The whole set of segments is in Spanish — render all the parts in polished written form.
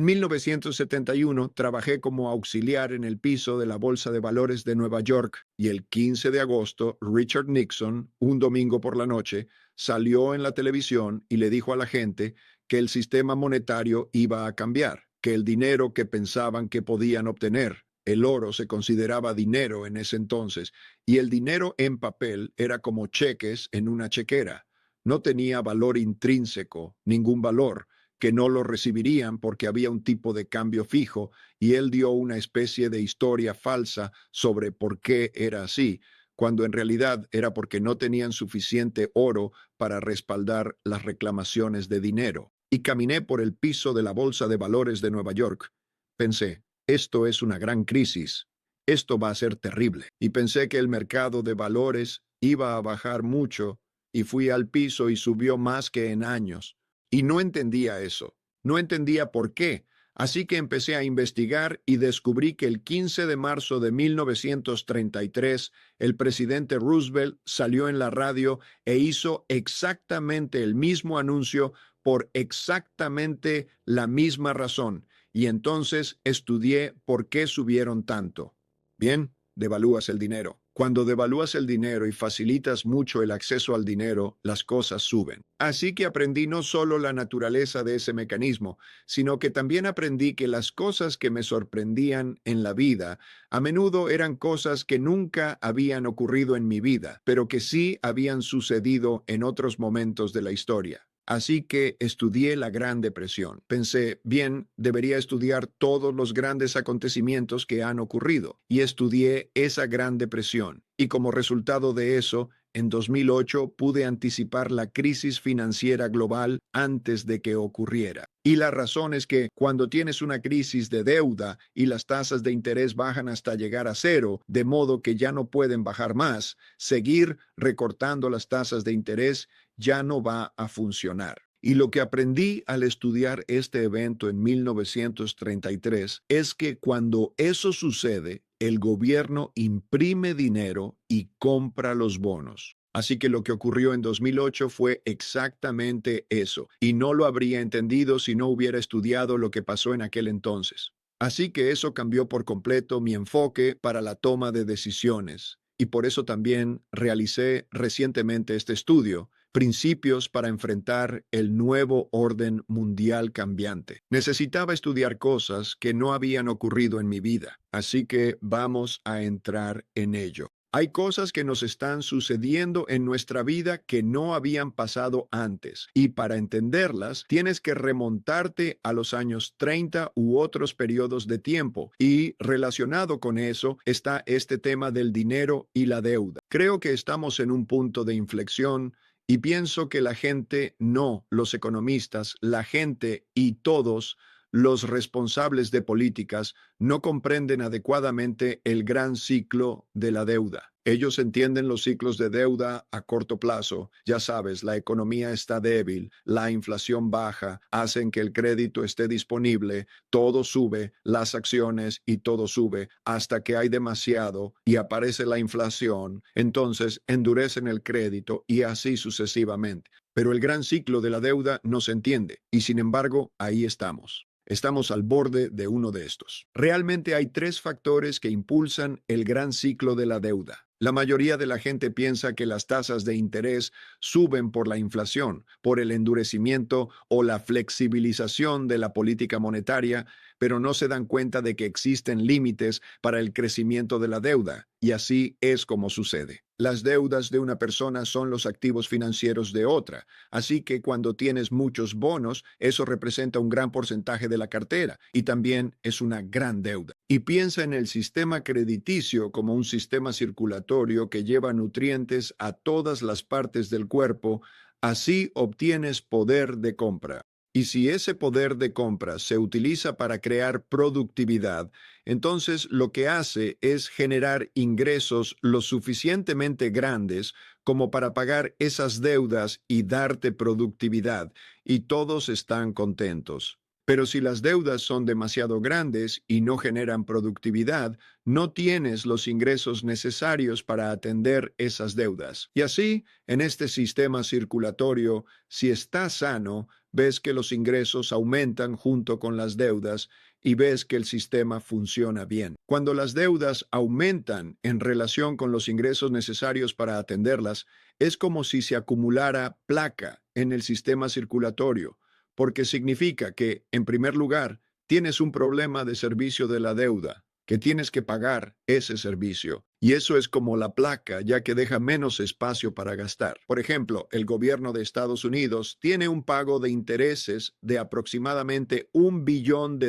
En 1971 trabajé como auxiliar en el piso de la Bolsa de Valores de Nueva York y el 15 de agosto Richard Nixon, un domingo por la noche, salió en la televisión y le dijo a la gente que el sistema monetario iba a cambiar, que el dinero que pensaban que podían obtener, el oro se consideraba dinero en ese entonces, y el dinero en papel era como cheques en una chequera. No tenía valor intrínseco, ningún valor, que no lo recibirían porque había un tipo de cambio fijo, y él dio una especie de historia falsa sobre por qué era así, cuando en realidad era porque no tenían suficiente oro para respaldar las reclamaciones de dinero. Y caminé por el piso de la Bolsa de Valores de Nueva York. Pensé, esto es una gran crisis. Esto va a ser terrible. Y pensé que el mercado de valores iba a bajar mucho, y fui al piso y subió más que en años. Y no entendía eso. No entendía por qué. Así que empecé a investigar y descubrí que el 15 de marzo de 1933 el presidente Roosevelt salió en la radio e hizo exactamente el mismo anuncio por exactamente la misma razón. Y entonces estudié por qué subieron tanto. Bien, devalúas el dinero. Cuando devalúas el dinero y facilitas mucho el acceso al dinero, las cosas suben. Así que aprendí no solo la naturaleza de ese mecanismo, sino que también aprendí que las cosas que me sorprendían en la vida a menudo eran cosas que nunca habían ocurrido en mi vida, pero que sí habían sucedido en otros momentos de la historia. Así que estudié la Gran Depresión. Pensé, bien, debería estudiar todos los grandes acontecimientos que han ocurrido. Y estudié esa Gran Depresión. Y como resultado de eso, en 2008 pude anticipar la crisis financiera global antes de que ocurriera. Y la razón es que cuando tienes una crisis de deuda y las tasas de interés bajan hasta llegar a cero, de modo que ya no pueden bajar más, seguir recortando las tasas de interés ya no va a funcionar. Y lo que aprendí al estudiar este evento en 1933 es que cuando eso sucede, el gobierno imprime dinero y compra los bonos. Así que lo que ocurrió en 2008 fue exactamente eso, y no lo habría entendido si no hubiera estudiado lo que pasó en aquel entonces. Así que eso cambió por completo mi enfoque para la toma de decisiones, y por eso también realicé recientemente este estudio, Principios para enfrentar el nuevo orden mundial cambiante. Necesitaba estudiar cosas que no habían ocurrido en mi vida, así que vamos a entrar en ello. Hay cosas que nos están sucediendo en nuestra vida que no habían pasado antes, y para entenderlas tienes que remontarte a los años 30 u otros periodos de tiempo, y relacionado con eso está este tema del dinero y la deuda. Creo que estamos en un punto de inflexión. Y pienso que la gente, no los economistas, la gente y todos los responsables de políticas no comprenden adecuadamente el gran ciclo de la deuda. Ellos entienden los ciclos de deuda a corto plazo. Ya sabes, la economía está débil, la inflación baja, hacen que el crédito esté disponible, todo sube, las acciones y todo sube, hasta que hay demasiado y aparece la inflación, entonces endurecen el crédito y así sucesivamente. Pero el gran ciclo de la deuda no se entiende y sin embargo ahí estamos. Estamos al borde de uno de estos. Realmente hay tres factores que impulsan el gran ciclo de la deuda. La mayoría de la gente piensa que las tasas de interés suben por la inflación, por el endurecimiento o la flexibilización de la política monetaria, pero no se dan cuenta de que existen límites para el crecimiento de la deuda, y así es como sucede. Las deudas de una persona son los activos financieros de otra, así que cuando tienes muchos bonos, eso representa un gran porcentaje de la cartera y también es una gran deuda. Y piensa en el sistema crediticio como un sistema circulatorio que lleva nutrientes a todas las partes del cuerpo, así obtienes poder de compra. Y si ese poder de compra se utiliza para crear productividad, entonces lo que hace es generar ingresos lo suficientemente grandes como para pagar esas deudas y darte productividad, y todos están contentos. Pero si las deudas son demasiado grandes y no generan productividad, no tienes los ingresos necesarios para atender esas deudas. Y así, en este sistema circulatorio, si está sano, ves que los ingresos aumentan junto con las deudas y ves que el sistema funciona bien. Cuando las deudas aumentan en relación con los ingresos necesarios para atenderlas, es como si se acumulara placa en el sistema circulatorio, porque significa que, en primer lugar, tienes un problema de servicio de la deuda, que tienes que pagar ese servicio. Y eso es como la placa, ya que deja menos espacio para gastar. Por ejemplo, el gobierno de Estados Unidos tiene un pago de intereses de aproximadamente $1 billón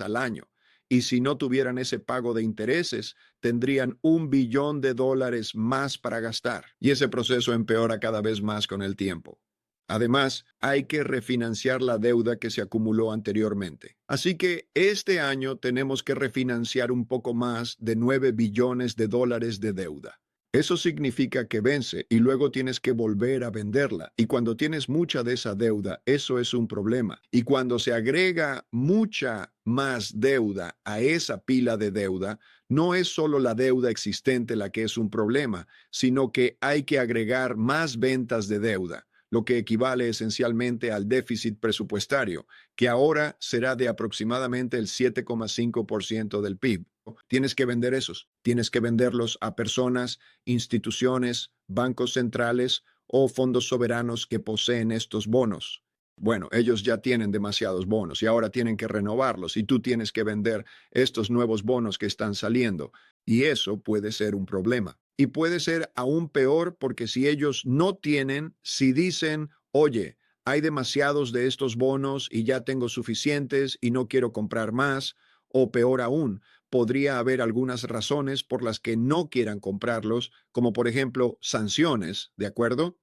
al año. Y si no tuvieran ese pago de intereses, tendrían $1 billón más para gastar. Y ese proceso empeora cada vez más con el tiempo. Además, hay que refinanciar la deuda que se acumuló anteriormente. Así que este año tenemos que refinanciar un poco más de $9 billones de deuda. Eso significa que vence y luego tienes que volver a venderla. Y cuando tienes mucha de esa deuda, eso es un problema. Y cuando se agrega mucha más deuda a esa pila de deuda, no es solo la deuda existente la que es un problema, sino que hay que agregar más ventas de deuda, lo que equivale esencialmente al déficit presupuestario, que ahora será de aproximadamente el 7,5% del PIB. Tienes que vender esos, tienes que venderlos a personas, instituciones, bancos centrales o fondos soberanos que poseen estos bonos. Bueno, ellos ya tienen demasiados bonos y ahora tienen que renovarlos y tú tienes que vender estos nuevos bonos que están saliendo. Y eso puede ser un problema. Y puede ser aún peor porque si ellos no tienen, si dicen, oye, hay demasiados de estos bonos y ya tengo suficientes y no quiero comprar más, o peor aún, podría haber algunas razones por las que no quieran comprarlos, como por ejemplo sanciones, ¿de acuerdo?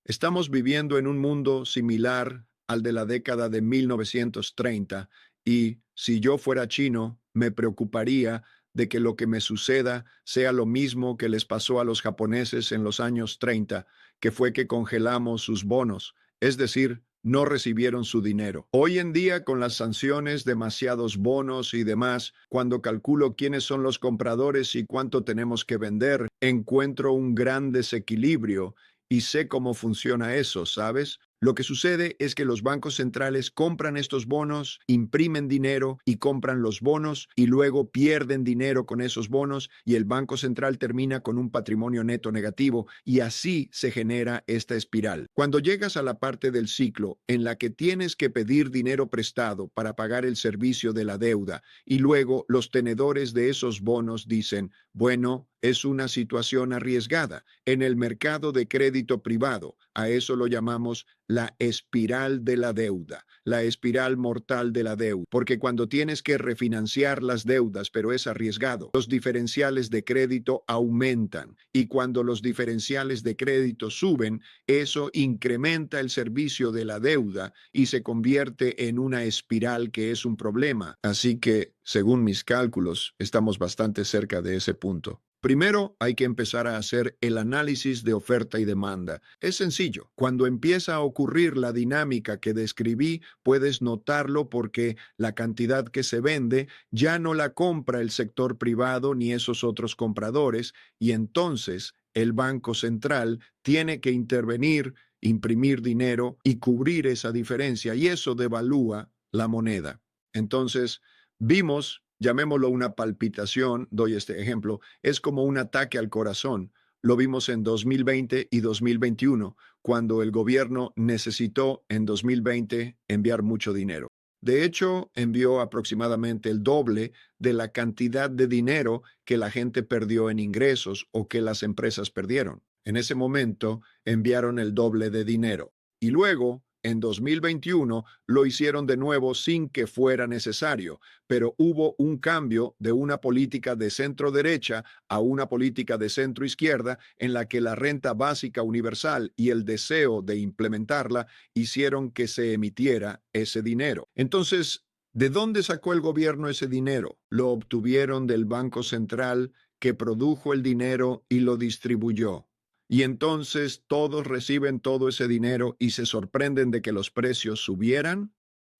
Estamos viviendo en un mundo similar al de la década de 1930 y si yo fuera chino, me preocuparía de que lo que me suceda sea lo mismo que les pasó a los japoneses en los años 30, que fue que congelamos sus bonos, es decir, no recibieron su dinero. Hoy en día, con las sanciones, demasiados bonos y demás, cuando calculo quiénes son los compradores y cuánto tenemos que vender, encuentro un gran desequilibrio y sé cómo funciona eso, ¿sabes? Lo que sucede es que los bancos centrales compran estos bonos, imprimen dinero y compran los bonos y luego pierden dinero con esos bonos y el Banco Central termina con un patrimonio neto negativo y así se genera esta espiral. Cuando llegas a la parte del ciclo en la que tienes que pedir dinero prestado para pagar el servicio de la deuda y luego los tenedores de esos bonos dicen, bueno, es una situación arriesgada en el mercado de crédito privado. A eso lo llamamos la espiral de la deuda, la espiral mortal de la deuda, porque cuando tienes que refinanciar las deudas, pero es arriesgado, los diferenciales de crédito aumentan y cuando los diferenciales de crédito suben, eso incrementa el servicio de la deuda y se convierte en una espiral que es un problema. Así que, según mis cálculos, estamos bastante cerca de ese punto. Primero, hay que empezar a hacer el análisis de oferta y demanda. Es sencillo. Cuando empieza a ocurrir la dinámica que describí, puedes notarlo porque la cantidad que se vende ya no la compra el sector privado ni esos otros compradores y entonces el Banco Central tiene que intervenir, imprimir dinero y cubrir esa diferencia y eso devalúa la moneda. Entonces, vimos, llamémoslo una palpitación, doy este ejemplo, es como un ataque al corazón. Lo vimos en 2020 y 2021, cuando el gobierno necesitó en 2020 enviar mucho dinero. De hecho, envió aproximadamente el doble de la cantidad de dinero que la gente perdió en ingresos o que las empresas perdieron. En ese momento, enviaron el doble de dinero. Y luego, en 2021, lo hicieron de nuevo sin que fuera necesario, pero hubo un cambio de una política de centro derecha a una política de centro izquierda en la que la renta básica universal y el deseo de implementarla hicieron que se emitiera ese dinero. Entonces, ¿de dónde sacó el gobierno ese dinero? Lo obtuvieron del Banco Central que produjo el dinero y lo distribuyó. Y entonces todos reciben todo ese dinero y se sorprenden de que los precios subieran.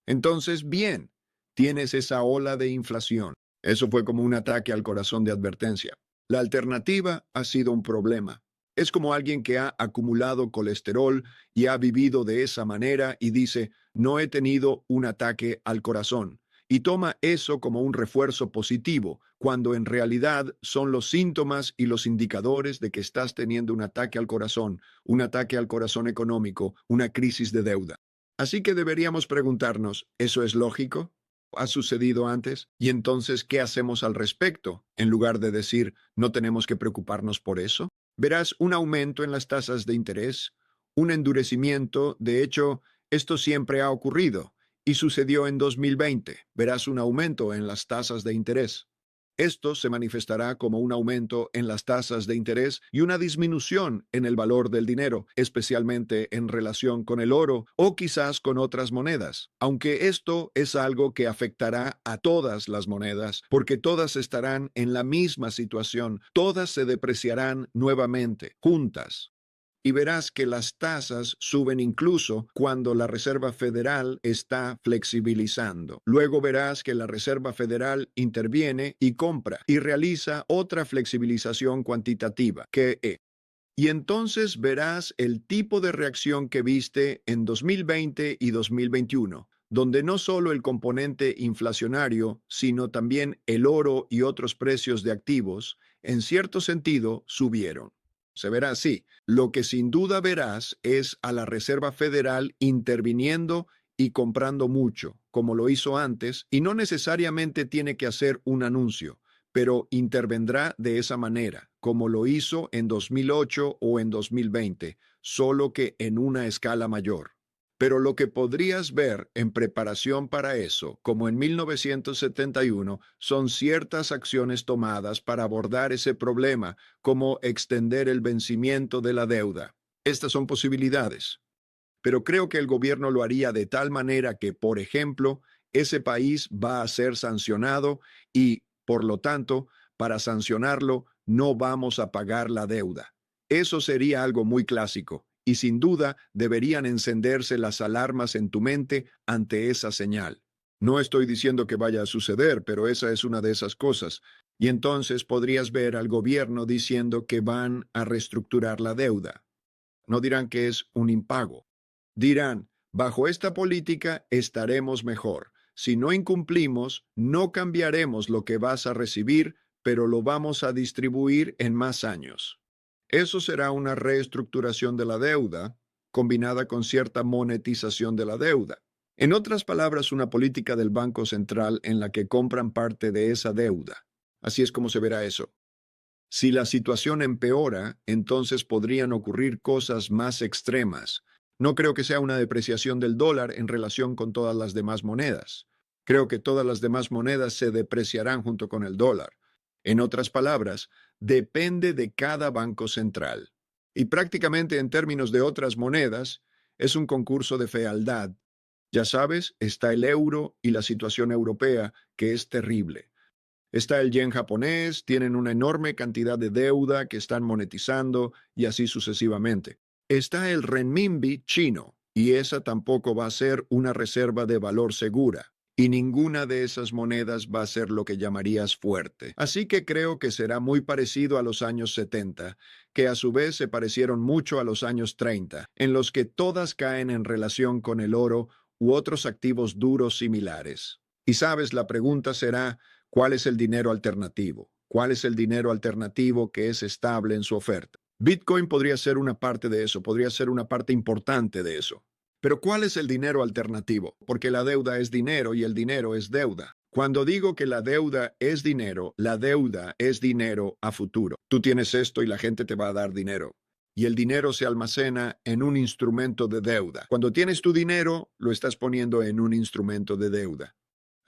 Entonces, bien, tienes esa ola de inflación. Eso fue como un ataque al corazón de advertencia. La alternativa ha sido un problema. Es como alguien que ha acumulado colesterol y ha vivido de esa manera y dice, no he tenido un ataque al corazón. Y toma eso como un refuerzo positivo, cuando en realidad son los síntomas y los indicadores de que estás teniendo un ataque al corazón, un ataque al corazón económico, una crisis de deuda. Así que deberíamos preguntarnos, ¿eso es lógico? ¿Ha sucedido antes? ¿Y entonces qué hacemos al respecto? En lugar de decir, no tenemos que preocuparnos por eso. Verás un aumento en las tasas de interés, un endurecimiento. De hecho, esto siempre ha ocurrido y sucedió en 2020. Verás un aumento en las tasas de interés. Esto se manifestará como un aumento en las tasas de interés y una disminución en el valor del dinero, especialmente en relación con el oro o quizás con otras monedas. Aunque esto es algo que afectará a todas las monedas, porque todas estarán en la misma situación, todas se depreciarán nuevamente, juntas. Y verás que las tasas suben incluso cuando la Reserva Federal está flexibilizando. Luego verás que la Reserva Federal interviene y compra y realiza otra flexibilización cuantitativa, y entonces verás el tipo de reacción que viste en 2020 y 2021, donde no solo el componente inflacionario, sino también el oro y otros precios de activos, en cierto sentido, subieron. Se verá así. Lo que sin duda verás es a la Reserva Federal interviniendo y comprando mucho, como lo hizo antes, y no necesariamente tiene que hacer un anuncio, pero intervendrá de esa manera, como lo hizo en 2008 o en 2020, solo que en una escala mayor. Pero lo que podrías ver en preparación para eso, como en 1971, son ciertas acciones tomadas para abordar ese problema, como extender el vencimiento de la deuda. Estas son posibilidades. Pero creo que el gobierno lo haría de tal manera que, por ejemplo, ese país va a ser sancionado y, por lo tanto, para sancionarlo, no vamos a pagar la deuda. Eso sería algo muy clásico y sin duda deberían encenderse las alarmas en tu mente ante esa señal. No estoy diciendo que vaya a suceder, pero esa es una de esas cosas. Y entonces podrías ver al gobierno diciendo que van a reestructurar la deuda. No dirán que es un impago. Dirán, bajo esta política estaremos mejor. Si no incumplimos, no cambiaremos lo que vas a recibir, pero lo vamos a distribuir en más años. Eso será una reestructuración de la deuda, combinada con cierta monetización de la deuda. En otras palabras, una política del Banco Central en la que compran parte de esa deuda. Así es como se verá eso. Si la situación empeora, entonces podrían ocurrir cosas más extremas. No creo que sea una depreciación del dólar en relación con todas las demás monedas. Creo que todas las demás monedas se depreciarán junto con el dólar. En otras palabras, depende de cada banco central. Y prácticamente en términos de otras monedas, es un concurso de fealdad. Ya sabes, está el euro y la situación europea, que es terrible. Está el yen japonés, tienen una enorme cantidad de deuda que están monetizando y así sucesivamente. Está el renminbi chino y esa tampoco va a ser una reserva de valor segura. Y ninguna de esas monedas va a ser lo que llamarías fuerte. Así que creo que será muy parecido a los años 70, que a su vez se parecieron mucho a los años 30, en los que todas caen en relación con el oro u otros activos duros similares. Y sabes, la pregunta será, ¿cuál es el dinero alternativo? ¿Cuál es el dinero alternativo que es estable en su oferta? Bitcoin podría ser una parte de eso, podría ser una parte importante de eso. Pero ¿cuál es el dinero alternativo? Porque la deuda es dinero y el dinero es deuda. Cuando digo que la deuda es dinero a futuro. Tú tienes esto y la gente te va a dar dinero. Y el dinero se almacena en un instrumento de deuda. Cuando tienes tu dinero, lo estás poniendo en un instrumento de deuda.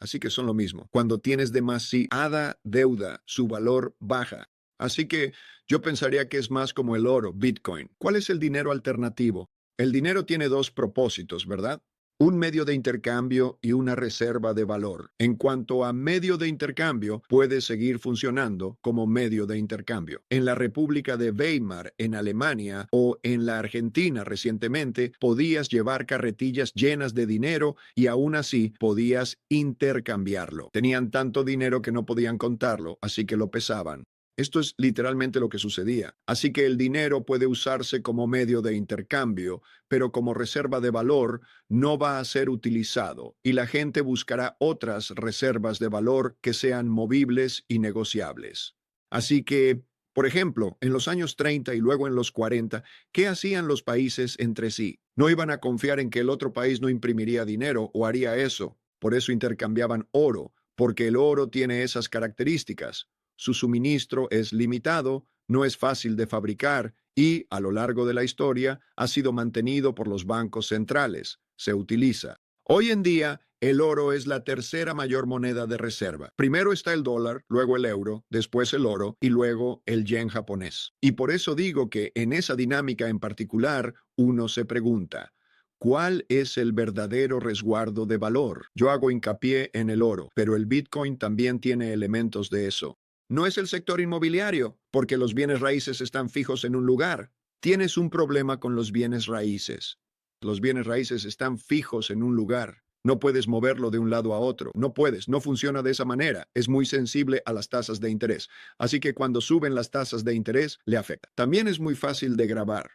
Así que son lo mismo. Cuando tienes demasiada deuda, su valor baja. Así que yo pensaría que es más como el oro, Bitcoin. ¿Cuál es el dinero alternativo? El dinero tiene dos propósitos, ¿verdad? Un medio de intercambio y una reserva de valor. En cuanto a medio de intercambio, puede seguir funcionando como medio de intercambio. En la República de Weimar, en Alemania, o en la Argentina recientemente, podías llevar carretillas llenas de dinero y aún así podías intercambiarlo. Tenían tanto dinero que no podían contarlo, así que lo pesaban. Esto es literalmente lo que sucedía. Así que el dinero puede usarse como medio de intercambio, pero como reserva de valor no va a ser utilizado y la gente buscará otras reservas de valor que sean movibles y negociables. Así que, por ejemplo, en los años 30 y luego en los 40, ¿qué hacían los países entre sí? No iban a confiar en que el otro país no imprimiría dinero o haría eso. Por eso intercambiaban oro, porque el oro tiene esas características. Su suministro es limitado, no es fácil de fabricar y, a lo largo de la historia, ha sido mantenido por los bancos centrales. Se utiliza. Hoy en día, el oro es la tercera mayor moneda de reserva. Primero está el dólar, luego el euro, después el oro y luego el yen japonés. Y por eso digo que en esa dinámica en particular, uno se pregunta, ¿cuál es el verdadero resguardo de valor? Yo hago hincapié en el oro, pero el Bitcoin también tiene elementos de eso. No es el sector inmobiliario, porque los bienes raíces están fijos en un lugar. Tienes un problema con los bienes raíces. Los bienes raíces están fijos en un lugar. No puedes moverlo de un lado a otro. No puedes, no funciona de esa manera. Es muy sensible a las tasas de interés. Así que cuando suben las tasas de interés, le afecta. También es muy fácil de grabar.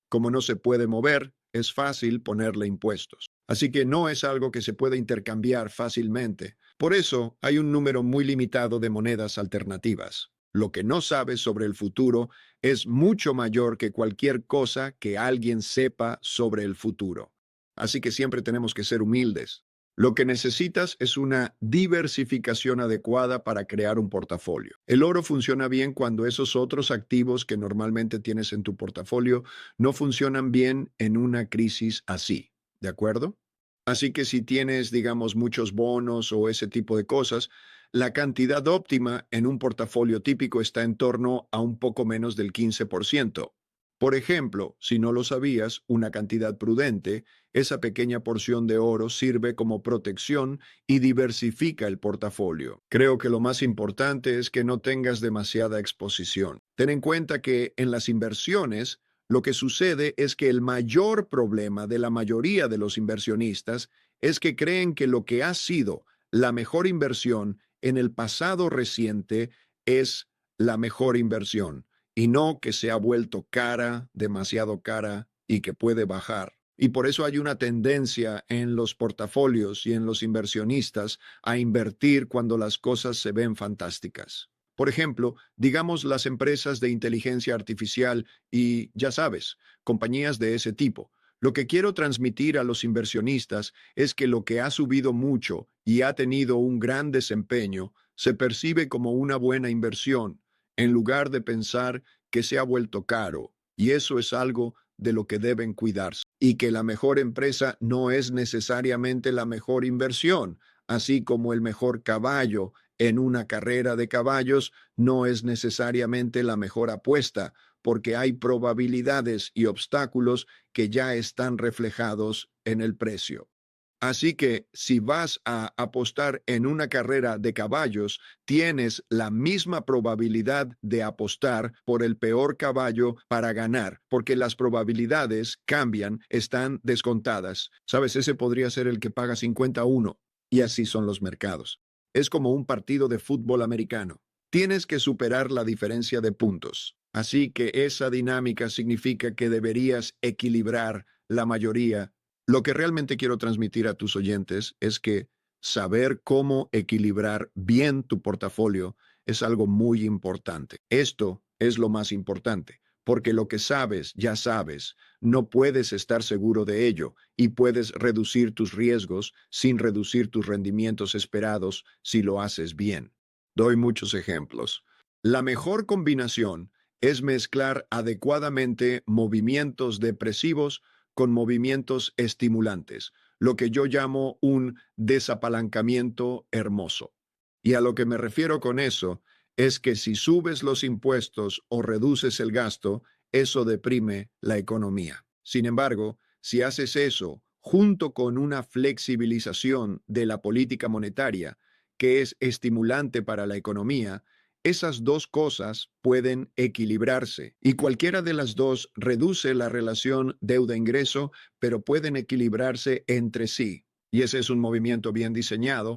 Como no se puede mover, es fácil ponerle impuestos. Así que no es algo que se pueda intercambiar fácilmente. Por eso hay un número muy limitado de monedas alternativas. Lo que no sabes sobre el futuro es mucho mayor que cualquier cosa que alguien sepa sobre el futuro. Así que siempre tenemos que ser humildes. Lo que necesitas es una diversificación adecuada para crear un portafolio. El oro funciona bien cuando esos otros activos que normalmente tienes en tu portafolio no funcionan bien en una crisis así. ¿De acuerdo? Así que si tienes, digamos, muchos bonos o ese tipo de cosas, la cantidad óptima en un portafolio típico está en torno a un poco menos del 15%. Por ejemplo, si no lo sabías, una cantidad prudente, esa pequeña porción de oro sirve como protección y diversifica el portafolio. Creo que lo más importante es que no tengas demasiada exposición. Ten en cuenta que en las inversiones, lo que sucede es que el mayor problema de la mayoría de los inversionistas es que creen que lo que ha sido la mejor inversión en el pasado reciente es la mejor inversión y no que se ha vuelto cara, demasiado cara y que puede bajar. Y por eso hay una tendencia en los portafolios y en los inversionistas a invertir cuando las cosas se ven fantásticas. Por ejemplo, digamos las empresas de inteligencia artificial y, ya sabes, compañías de ese tipo. Lo que quiero transmitir a los inversionistas es que lo que ha subido mucho y ha tenido un gran desempeño se percibe como una buena inversión, en lugar de pensar que se ha vuelto caro. Y eso es algo de lo que deben cuidarse. Y que la mejor empresa no es necesariamente la mejor inversión, así como el mejor caballo en una carrera de caballos no es necesariamente la mejor apuesta, porque hay probabilidades y obstáculos que ya están reflejados en el precio. Así que si vas a apostar en una carrera de caballos, tienes la misma probabilidad de apostar por el peor caballo para ganar, porque las probabilidades cambian, están descontadas. Sabes, ese podría ser el que paga 50-1, y así son los mercados. Es como un partido de fútbol americano. Tienes que superar la diferencia de puntos. Así que esa dinámica significa que deberías equilibrar la mayoría. Lo que realmente quiero transmitir a tus oyentes es que saber cómo equilibrar bien tu portafolio es algo muy importante. Esto es lo más importante, porque lo que sabes, ya sabes, no puedes estar seguro de ello y puedes reducir tus riesgos sin reducir tus rendimientos esperados si lo haces bien. Doy muchos ejemplos. La mejor combinación es mezclar adecuadamente movimientos depresivos con movimientos estimulantes, lo que yo llamo un desapalancamiento hermoso. Y a lo que me refiero con eso es que si subes los impuestos o reduces el gasto, eso deprime la economía. Sin embargo, si haces eso junto con una flexibilización de la política monetaria, que es estimulante para la economía, esas dos cosas pueden equilibrarse y cualquiera de las dos reduce la relación deuda-ingreso, pero pueden equilibrarse entre sí. Y ese es un movimiento bien diseñado